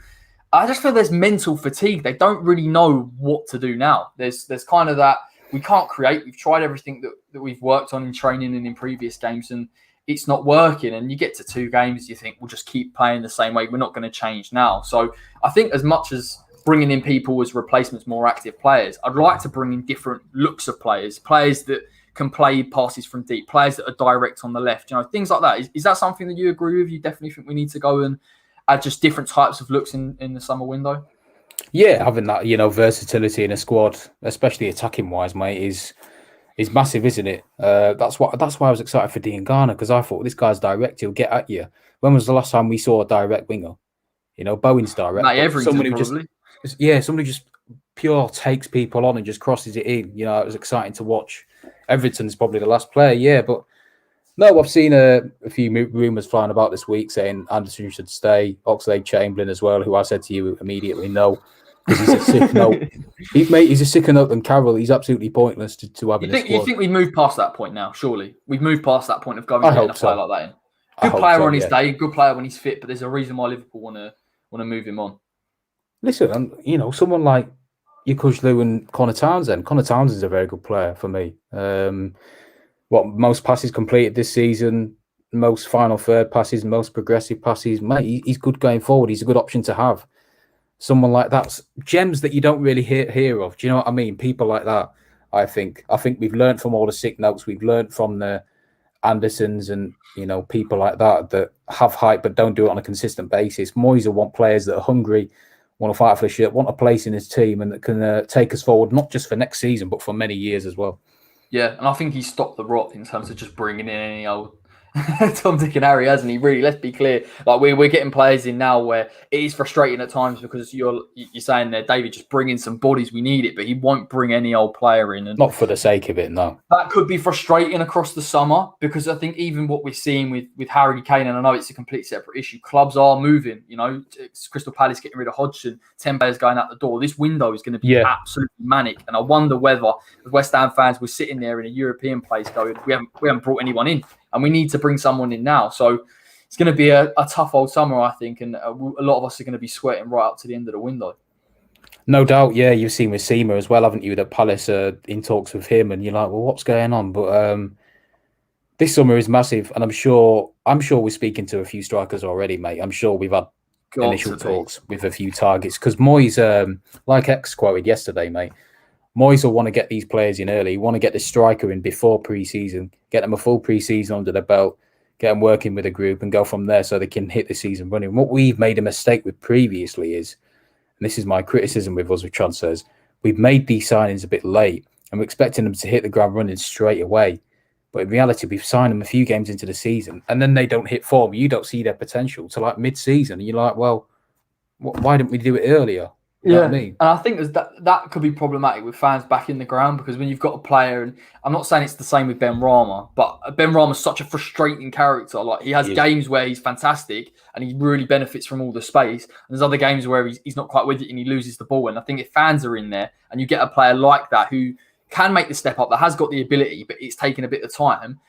I just feel there's mental fatigue. They don't really know what to do now. There's kind of that, we can't create. We've tried everything that we've worked on in training and in previous games, and it's not working. And you get to 2 games, you think, we'll just keep playing the same way. We're not going to change now. So I think as much as bringing in people as replacements, more active players, I'd like to bring in different looks of players that can play passes from deep, players that are direct on the left, things like that. Is that something that you agree with? You definitely think we need to go and add just different types of looks in the summer window? Yeah, having that, versatility in a squad, especially attacking wise, mate, is massive, isn't it? That's why I was excited for Dean Garner, because I thought this guy's direct, he'll get at you. When was the last time we saw a direct winger? Bowen's direct, Matt but Everington probably. somebody just pure takes people on and just crosses it in. It was exciting to watch. Everton's probably the last player, yeah, but no, I've seen a few rumours flying about this week saying Anderson should stay, Oxlade-Chamberlain as well, who I said to you immediately no, because he's a sick note. He's a sicker note than Carroll. He's absolutely pointless to have in the squad. You think we've moved past that point now, surely? We've moved past that point of going and getting a player like that in. Good player on his day, good player when he's fit, but there's a reason why Liverpool want to move him on. Listen, someone like Yukuzlu and Connor Townsend. Connor Townsend's a very good player for me. Most passes completed this season, most final third passes, most progressive passes. Mate, he's good going forward. He's a good option to have. Someone like that's gems that you don't really hear of. Do you know what I mean? People like that. I think we've learned from all the sick notes. We've learned from the Andersons and people like that have hype but don't do it on a consistent basis. Moyes will want players that are hungry, want to fight for the shirt, want a place in his team, and that can take us forward not just for next season but for many years as well. Yeah, and I think he's stopped the rot in terms of just bringing in any old Tom, Dick and Harry, hasn't he? Really, let's be clear. Like we're getting players in now where it is frustrating at times because you're saying there, David, just bring in some bodies. We need it, but he won't bring any old player in. And not for the sake of it, no. That could be frustrating across the summer because I think even what we're seeing with Harry Kane, and I know it's a completely separate issue. Clubs are moving. It's Crystal Palace getting rid of Hodgson, 10 players going out the door. This window is going to be absolutely manic, and I wonder whether as West Ham fans we're sitting there in a European place going, we haven't brought anyone in. And we need to bring someone in now. So it's going to be a tough old summer, I think. And a lot of us are going to be sweating right up to the end of the window. No doubt. Yeah, you've seen with Seema as well, haven't you? That Palace are in talks with him. And you're like, well, what's going on? But this summer is massive. And I'm sure we're speaking to a few strikers already, mate. I'm sure we've had initial talks with a few targets. Because Moyes, like X quoted yesterday, mate, Moyes will want to get these players in early. Want to get the striker in before pre-season, get them a full pre-season under their belt, get them working with a group and go from there so they can hit the season running. What we've made a mistake with previously is, and this is my criticism with us with transfers, we've made these signings a bit late and we're expecting them to hit the ground running straight away. But in reality, we've signed them a few games into the season and then they don't hit form. You don't see their potential till like mid-season. And you're like, well, why didn't we do it earlier? You know what I mean? And I think that could be problematic with fans back in the ground because when you've got a player, and I'm not saying it's the same with Ben Rama, but Ben Rama's such a frustrating character. Like he has games where he's fantastic and he really benefits from all the space. And there's other games where he's not quite with it and he loses the ball. And I think if fans are in there and you get a player like that who can make the step up, that has got the ability, but it's taken a bit of time,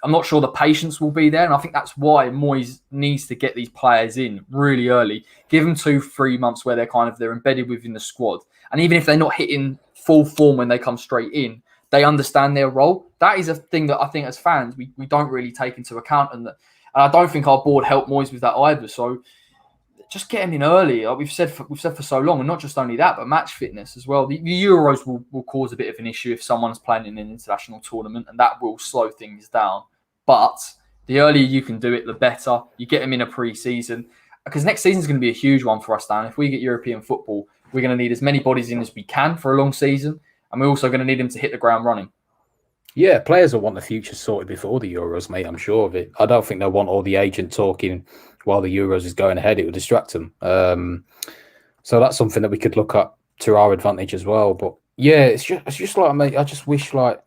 I'm not sure the patience will be there. And I think that's why Moyes needs to get these players in really early. Give them 2-3 months where they're embedded within the squad. And even if they're not hitting full form when they come straight in, they understand their role. That is a thing that I think as fans, we don't really take into account. And I don't think our board helped Moyes with that either. So just get him in early. Like we've said for so long, and not just only that, but match fitness as well. The Euros will cause a bit of an issue if someone's playing in an international tournament, and that will slow things down. But the earlier you can do it, the better. You get them in a pre-season, because next season is going to be a huge one for us, Dan. If we get European football, we're going to need as many bodies in as we can for a long season, and we're also going to need them to hit the ground running. Yeah, players will want the future sorted before the Euros, mate. I'm sure of it. I don't think they'll want all the agent talking while the Euros is going ahead. It will distract them. So that's something that we could look at to our advantage as well. But yeah, it's just like, mate, I just wish like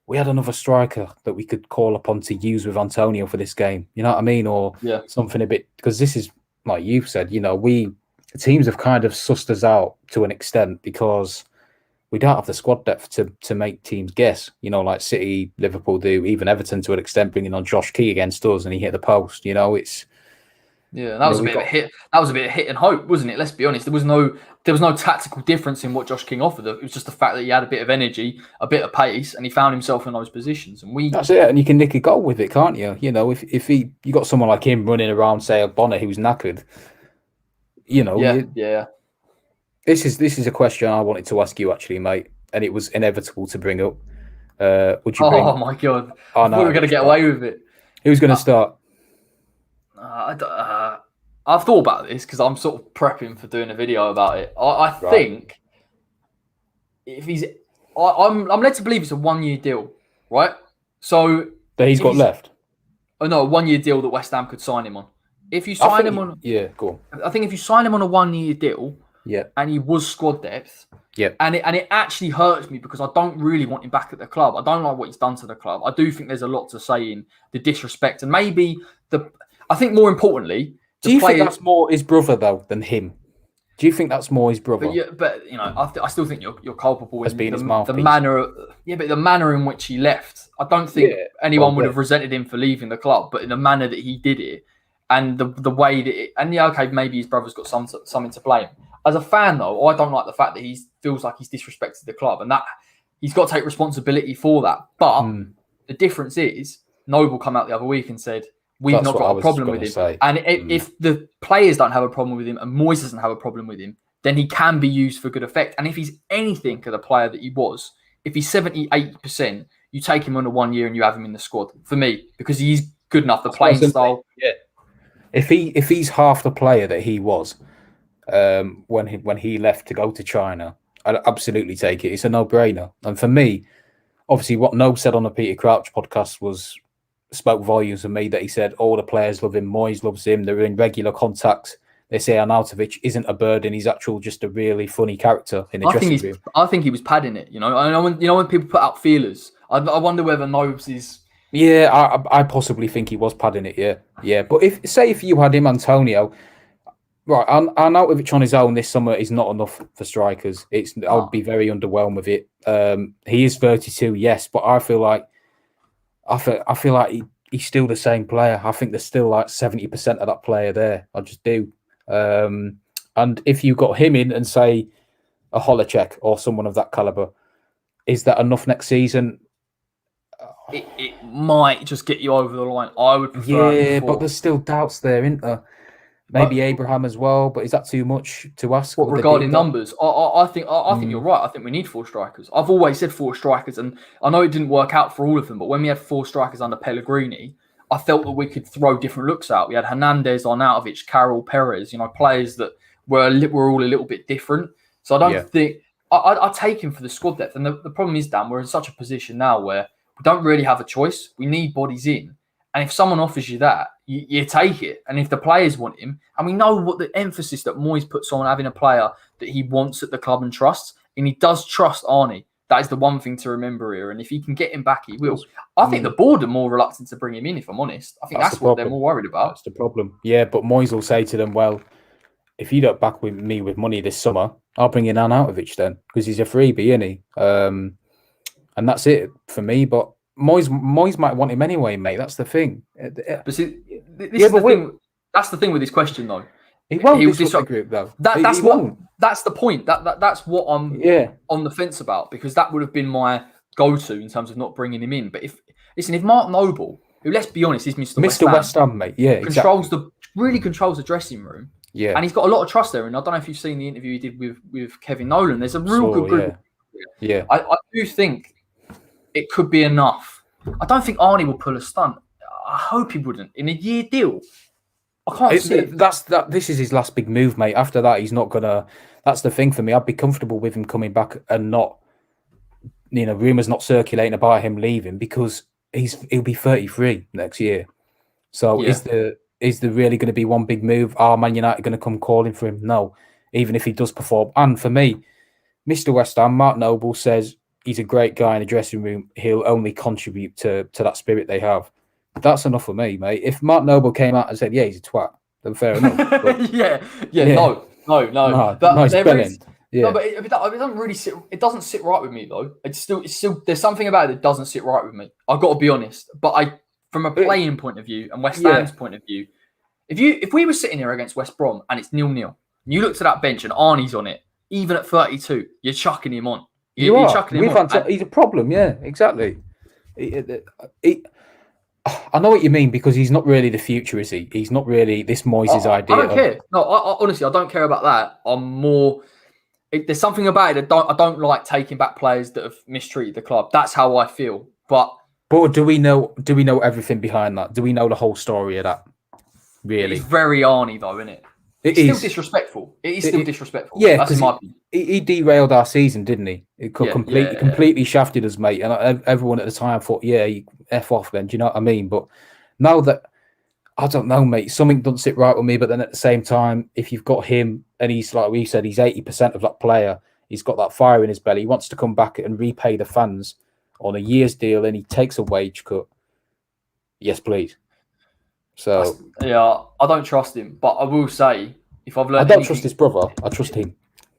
we had another striker that we could call upon to use with Antonio for this game. You know what I mean? Or something a bit, because this is like you've said, teams have kind of sussed us out to an extent because we don't have the squad depth to make teams guess, like City, Liverpool do, even Everton to an extent, bringing on Josh Key against us and he hit the post. It's that was a bit of a hit. That was a bit of hit and hope, wasn't it? Let's be honest. There was no tactical difference in what Josh King offered. It was just the fact that he had a bit of energy, a bit of pace, and he found himself in those positions. And that's it. And you can nick a goal with it, can't you? If you got someone like him running around, say a Bonner who's knackered, This is a question I wanted to ask you actually, mate, and it was inevitable to bring up. Would you bring? Oh my god! I thought we were going to get away with it. Who's going to start? I've thought about this because I'm sort of prepping for doing a video about it. I think if he's I'm led to believe it's a 1-year deal, right? So That he's got left. Oh no, a 1-year deal that West Ham could sign him on. If you sign him on, go on. I think if you sign him on a 1-year deal, and he was squad depth, and it actually hurts me because I don't really want him back at the club. I don't like what he's done to the club. I do think there's a lot to say in the disrespect and maybe I think more importantly, do you think that's more his brother though than him? Do you think that's more his brother? But I still think you're culpable as being his the manner. But the manner in which he left, I don't think anyone would have resented him for leaving the club. But in the manner that he did it, and the way that maybe his brother's got something to blame. As a fan, though, I don't like the fact that he feels like he's disrespected the club, and that he's got to take responsibility for that. But the difference is, Noble come out the other week and said, we've not got a problem with him. And if the players don't have a problem with him and Moyes doesn't have a problem with him, then he can be used for good effect. And if he's anything of the player that he was, if he's 70-80%, you take him on a 1 year and you have him in the squad, for me, because he's good enough, the playing style. Yeah. If he's half the player that he was when he left to go to China, I'd absolutely take it. It's a no-brainer. And for me, obviously what Nob said on the Peter Crouch podcast spoke volumes of me, that he said all the players love him, Moyes loves him, they're in regular contact. They say Arnautovic isn't a burden, he's actually just a really funny character in the dressing room. I think he was padding it, when people put out feelers, I wonder whether Nobes is... Yeah, I possibly think he was padding it, yeah. But if you had him, Antonio, right, Arnautovic on his own this summer is not enough for strikers. I would be very underwhelmed with it. He is 32, yes, but I feel like he's still the same player. I think there's still like 70% of that player there. I just do. And if you got him in and say a Holacek or someone of that caliber, is that enough next season? It might just get you over the line. I would prefer. Yeah, but there's still doubts there, isn't there? Maybe Abraham as well, but is that too much to ask? What regarding numbers? I think you're right. I think we need 4 strikers. I've always said 4 strikers, and I know it didn't work out for all of them. But when we had 4 strikers under Pellegrini, I felt that we could throw different looks out. We had Hernandez, Arnautovic, Carroll, Perez. Players that were all a little bit different. So I don't think I take him for the squad depth. And the problem is, Dan, we're in such a position now where we don't really have a choice. We need bodies in. And if someone offers you that, you take it. And if the players want him, and we know what the emphasis that Moyes puts on having a player that he wants at the club and trusts, and he does trust Arnie. That is the one thing to remember here. And if he can get him back, he will. I think the board are more reluctant to bring him in, if I'm honest. I think that's what they're more worried about. That's the problem. Yeah, but Moyes will say to them, well, if you don't back with me with money this summer, I'll bring in Arnautovic then, because he's a freebie, isn't he? And that's it for me. But Moyes might want him anyway, mate. That's the thing. But see, that's the thing with this question, though. He won't disrupt the group, though. That's the point. That's what I'm on the fence about, because that would have been my go-to in terms of not bringing him in. But if Mark Noble, who, let's be honest, is Mr. West Ham, mate, really controls the dressing room, and he's got a lot of trust there. And I don't know if you've seen the interview he did with Kevin Nolan. There's a real good group. Yeah, I do think it could be enough. I don't think Arnie will pull a stunt. I hope he wouldn't. In a year deal, I can't see it. This is his last big move, mate. After that, he's not gonna. That's the thing for me. I'd be comfortable with him coming back and not, rumours not circulating about him leaving, because he'll be 33 next year. So is there really going to be one big move? Are Man United going to come calling for him? No. Even if he does perform. And for me, Mr. West Ham, Mark Noble says he's a great guy in the dressing room. He'll only contribute to that spirit they have. That's enough for me, mate. If Mark Noble came out and said, yeah, he's a twat, then fair enough. But, no. No, it's brilliant. No, but it doesn't really sit. It doesn't sit right with me, though. It's still. There's something about it that doesn't sit right with me. I've got to be honest. But from a playing point of view and West Ham's point of view, if we were sitting here against West Brom and it's 0-0, and you looked at that bench and Arnie's on it, even at 32, you're chucking him on. You're chucking him on. He's a problem. Yeah, exactly. I know what you mean, because he's not really the future, is he? He's not really this Moyes' idea. I don't care. No, honestly, I don't care about that. I'm more. There's something about it that I don't like taking back players that have mistreated the club. That's how I feel. But do we know everything behind that? Do we know the whole story of that? Really, it's very Arnie, though, isn't it? It's still disrespectful. It is still disrespectful. Yeah, that's in my opinion. he derailed our season, didn't he? It could Yeah. completely shafted us, mate. And everyone at the time thought, yeah, you F off then. Do you know what I mean? But now that I don't know, mate, something doesn't sit right with me. But then at the same time, if you've got him and he's like we said, he's 80% of that player. He's got that fire in his belly. He wants to come back and repay the fans on a year's deal, and he takes a wage cut. Yes, please. So yeah, I don't trust him, but I will say if I've learned, I don't trust his brother. I trust him.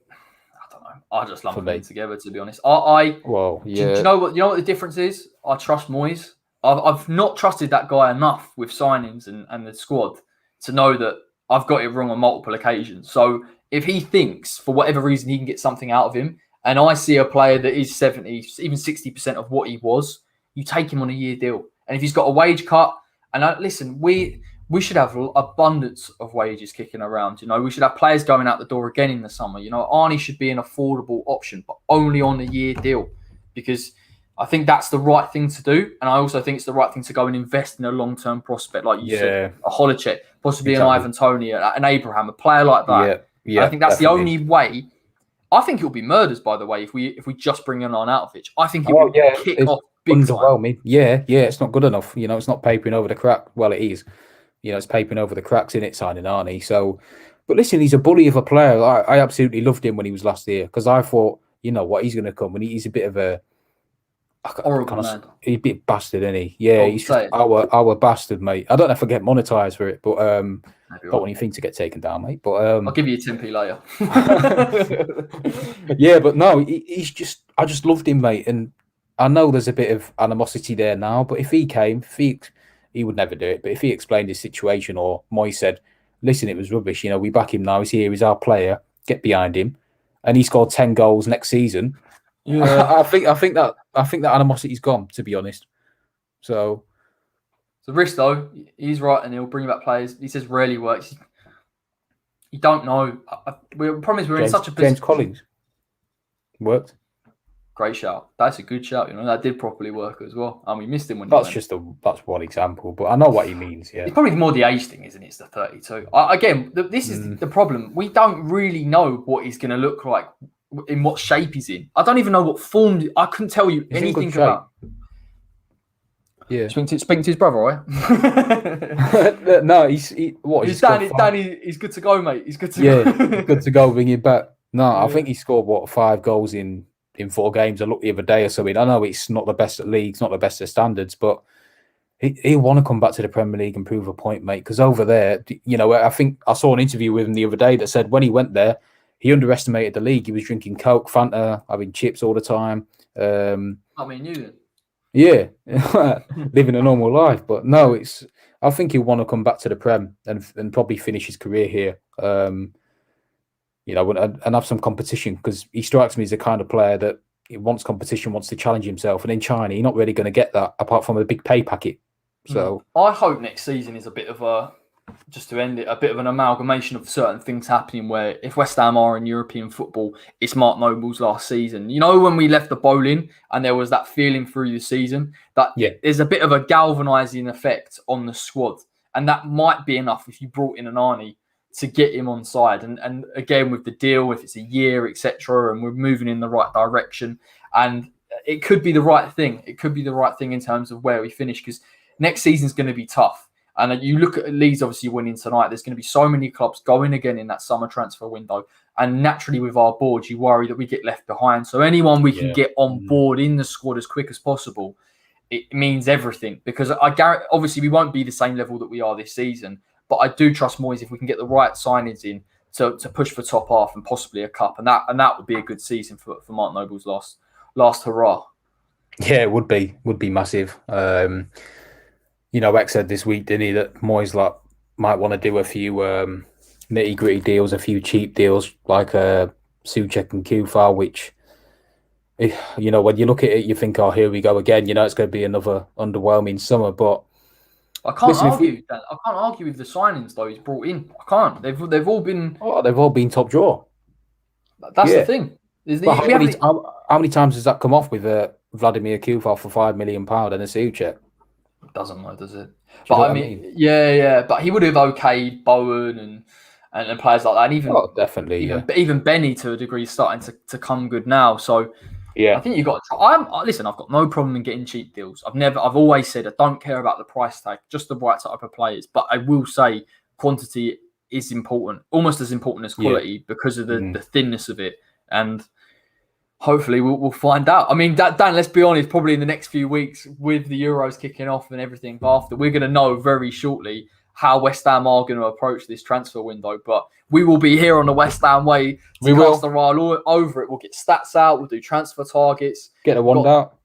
I don't know. I just lump For them me. in together, to be honest. Do Yeah. you know what? You know what the difference is? I trust Moyes. I've not trusted that guy enough with signings and the squad to know that I've got it wrong on multiple occasions. So if he thinks for whatever reason he can get something out of him, and I see a player that is 70, even 60% of what he was, you take him on a year deal. And if he's got a wage cut, and listen, we should have abundance of wages kicking around. You know, we should have players going out the door again in the summer. You know, Arnie should be an affordable option, but only on a year deal, because I think that's the right thing to do. And I also think it's the right thing to go and invest in a long-term prospect, like you said, a Holicek, possibly an Ivan Toney, an Abraham, a player like that. Yeah, I think that's definitely the only way. I think it'll be murders, by the way, if we just bring in Arnautovic. I think it will kick off big time. Yeah, it's not good enough. You know, it's not papering over the crack. Well, it is. You know, it's papering over the cracks in it, signing Arnie. So, but listen, he's a bully of a player. I absolutely loved him when he was last year, because I thought, you know what, he's going to come, and he's a bit of a horrible man. He's a bit bastard, isn't he? Yeah, he's just our bastard, mate. I don't know if I get monetized for it, but don't want anything to get taken down, mate. But I'll give you a 10p later. Yeah, but no, he's just. I just loved him, mate, and I know there's a bit of animosity there now. But if he came, he would never do it. But if he explained his situation, or Moy said, "Listen, it was rubbish. You know, we back him now. He's here. He's our player. Get behind him," and he scored 10 goals next season. Yeah, I think that animosity's gone, to be honest. So Risto, he's right, and he'll bring back players. He says rarely works. You don't know. We promise we're in such a position. James Collins worked. Great shout. That's a good shout. You know, that did properly work as well. And we missed him when that's one example, but I know what he means. Yeah, it's probably more the age thing, isn't it? It's the 32. Again, this is the problem. We don't really know what he's going to look like, in what shape he's in. I don't even know what form. I couldn't tell you anything about. Yeah, speak to his brother, right? No, he's Danny. He's good to go, mate. He's good to go. Yeah, good to go. Bring him back. No, I think he scored 5 goals in 4 games. I looked the other day or something. I know it's not the best at leagues, not the best at standards, but he'll want to come back to the Premier League and prove a point, mate. Because over there, you know, I think I saw an interview with him the other day that said when he went there, he underestimated the league. He was drinking Coke, Fanta, having chips all the time. I mean, you then. Yeah, living a normal life. But no, I think he'll want to come back to the Prem and probably finish his career here. You know, and have some competition, because he strikes me as the kind of player that he wants competition, wants to challenge himself. And in China, you're not really going to get that apart from a big pay packet. So I hope next season is a bit of just to end it, a bit of an amalgamation of certain things happening, where if West Ham are in European football, it's Mark Noble's last season. You know, when we left the bowling and there was that feeling through the season that there's a bit of a galvanising effect on the squad. And that might be enough if you brought in an Arnie to get him on side. And again, with the deal, if it's a year, etc., and we're moving in the right direction, and it could be the right thing. It could be the right thing in terms of where we finish, because next season's going to be tough. And you look at Leeds obviously winning tonight. There's going to be so many clubs going again in that summer transfer window. And naturally with our board, you worry that we get left behind. So anyone we can get on board in the squad as quick as possible, it means everything. Because obviously we won't be the same level that we are this season. But I do trust Moyes if we can get the right signings in to push for top half and possibly a cup. And that would be a good season for Mark Noble's last hurrah. Yeah, it would be massive. You know, X said this week, didn't he, that Moyes might want to do a few nitty-gritty deals, a few cheap deals, like Souček and Kufar, which, you know, when you look at it, you think, oh, here we go again. You know, it's going to be another underwhelming summer. But I can't argue that. I can't argue with the signings though he's brought in. I can't. They've all been. Oh, they've all been top drawer. That's the thing. How many times has that come off with Vladimir Kufar for £5 million and a Souček? Doesn't know, does it? But I mean, yeah. But he would have okayed Bowen and players like that, and definitely, even Benny to a degree is starting to come good now. So yeah, I think you've got to try. Listen, I've got no problem in getting cheap deals. I've always said I don't care about the price tag, just the right type of players. But I will say quantity is important, almost as important as quality, because of the thinness of it. And hopefully we'll find out. I mean, Dan, let's be honest, probably in the next few weeks with the Euros kicking off and everything after, we're going to know very shortly how West Ham are going to approach this transfer window. But we will be here on the West Ham way to cast our eye all over it. We'll get stats out. We'll do transfer targets. Get a wand out.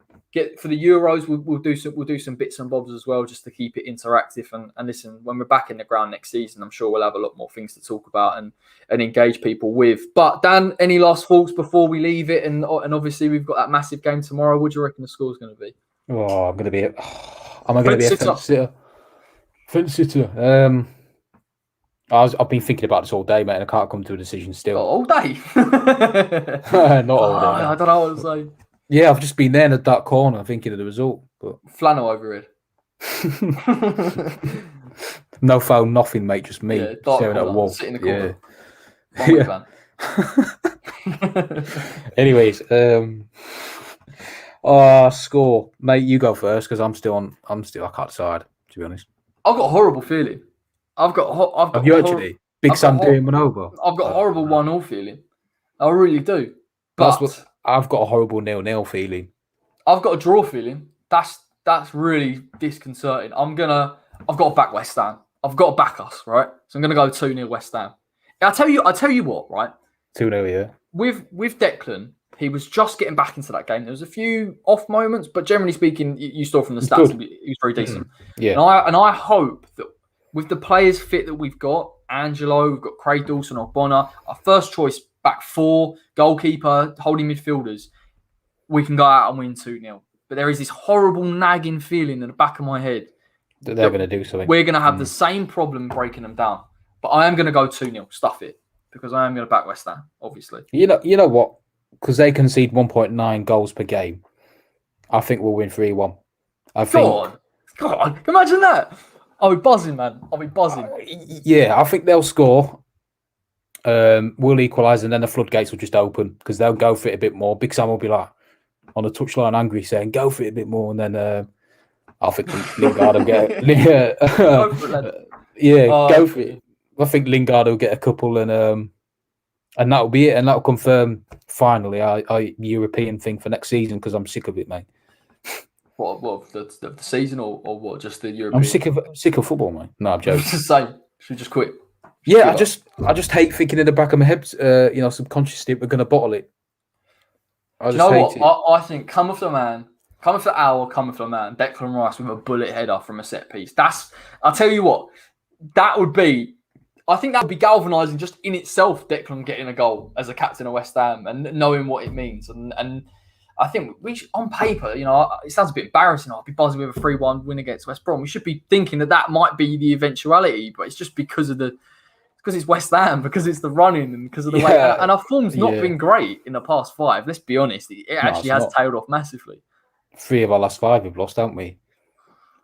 For the Euros, we'll do some bits and bobs as well, just to keep it interactive. And listen, when we're back in the ground next season, I'm sure we'll have a lot more things to talk about and engage people with. But Dan, any last thoughts before we leave it? And obviously we've got that massive game tomorrow. What do you reckon the score's going to be? Oh, I'm going to be a fence sitter. Fence sitter. I've been thinking about this all day, mate, and I can't come to a decision still. All day? Not all day. I don't know what to say. Yeah, I've just been there in the dark corner thinking of the result. But flannel over it. No phone, nothing, mate. Just me staring at a wall. Sit in the corner. Anyways, score, mate. You go first because I can't decide, to be honest. I've got a horrible feeling. Have you actually? Big Sam doing one over. I've got a horrible 1-1 feeling. I really do. But I've got a horrible 0-0 feeling. I've got a draw feeling. That's really disconcerting. I've got to back West Ham. I've got to back us, right? So I'm going to go 2-0 West Ham. I'll tell you what, right? 2-0, yeah. With Declan, he was just getting back into that game. There was a few off moments, but generally speaking, you saw from the stats, he was very decent. Yeah. And I hope that with the players fit that we've got, Angelo, we've got Craig Dawson, Ogbonna, our first choice back four, goalkeeper, holding midfielders, we can go out and win 2-0. But there is this horrible nagging feeling in the back of my head that they're going to do something. We're going to have the same problem breaking them down. But I am going to go 2-0, stuff it, because I am going to back West Ham, obviously. You know what? Because they concede 1.9 goals per game, I think we'll win 3-1. God, imagine that. I'll be buzzing, man. I'll be buzzing. Yeah, I think they'll score. We'll equalise, and then the floodgates will just open because they'll go for it a bit more. Big Sam will be like on the touchline, angry, saying, "Go for it a bit more," and then I think Lingard will get go for it. I think Lingard will get a couple, and that'll be it, and that'll confirm finally our European thing for next season because I'm sick of it, mate. What the season or what? Just the European? I'm sick of football, mate. No, I'm joking. It's the same. Should we just quit? I just hate thinking in the back of my head, subconsciously we're going to bottle it. Do you know what? I think come with the man, come with the hour, come with the man. Declan Rice with a bullet header from a set piece. I'll tell you what, I think that would be galvanising just in itself. Declan getting a goal as a captain of West Ham and knowing what it means, and I think we should, on paper, it sounds a bit embarrassing. I'll be buzzing with a 3-1 win against West Brom. We should be thinking that might be the eventuality, but it's just because it's West Ham, because it's the running and because of the way. And our form's not been great in the past 5. Let's be honest. It actually has tailed off massively. 3 of our last 5 we've lost, haven't we?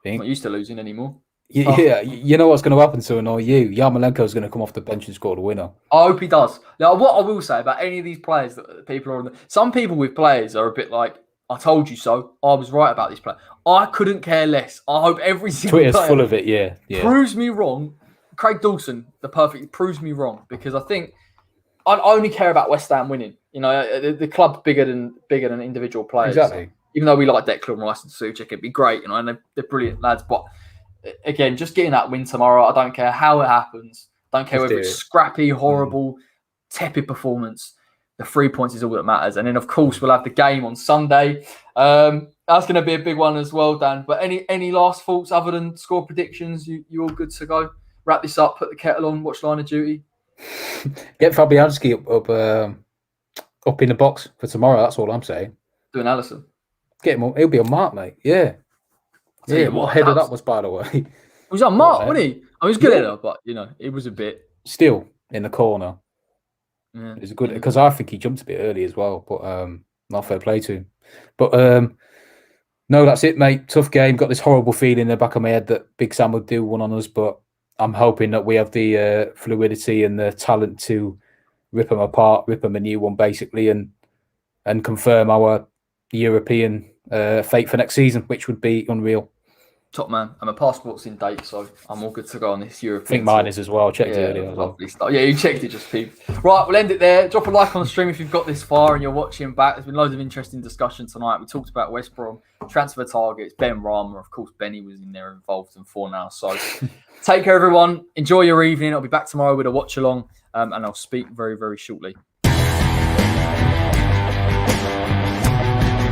I'm not used to losing anymore. Yeah, you know what's going to happen to annoy you? Yarmolenko's going to come off the bench and score the winner. I hope he does. Now, what I will say about any of these players that people are on, some people with players are a bit like, I told you so. I was right about this player. I couldn't care less. I hope every single Twitter's player full of it, yeah. proves me wrong. Craig Dawson, proves me wrong because I think I only care about West Ham winning. The club's bigger than individual players. Exactly. Even though we like Declan Rice and Suchek, it'd be great, and they're brilliant lads. But again, just getting that win tomorrow, I don't care how it happens. Don't care whether it's scrappy, horrible, tepid performance. The 3 points is all that matters. And then, of course, we'll have the game on Sunday. That's going to be a big one as well, Dan. But any last thoughts other than score predictions? You all good to go? Wrap this up, put the kettle on, watch Line of Duty. Get Fabianski up in the box for tomorrow. That's all I'm saying. Doing Allison. Get him. He'll be on mark, mate. Yeah. Yeah. What header that was, by the way. He was on mark, wasn't he? I was good header, but it was a bit still in the corner. Yeah. It's good because I think he jumped a bit early as well, but not fair play to him. But no, that's it, mate. Tough game. Got this horrible feeling in the back of my head that Big Sam would do one on us, but I'm hoping that we have the fluidity and the talent to rip them apart, rip them a new one, basically, and confirm our European fate for next season, which would be unreal. Top man. And my passport's in date, so I'm all good to go on this European I think mine tour. is as well. I checked it earlier. Lovely stuff. Yeah, you checked it just, Pete. Right, we'll end it there. Drop a like on the stream if you've got this far and you're watching back. There's been loads of interesting discussion tonight. We talked about West Brom, transfer targets, Ben Rama. Of course, Benny was in there involved in 4 now. So take care, everyone. Enjoy your evening. I'll be back tomorrow with a watch along and I'll speak very, very shortly.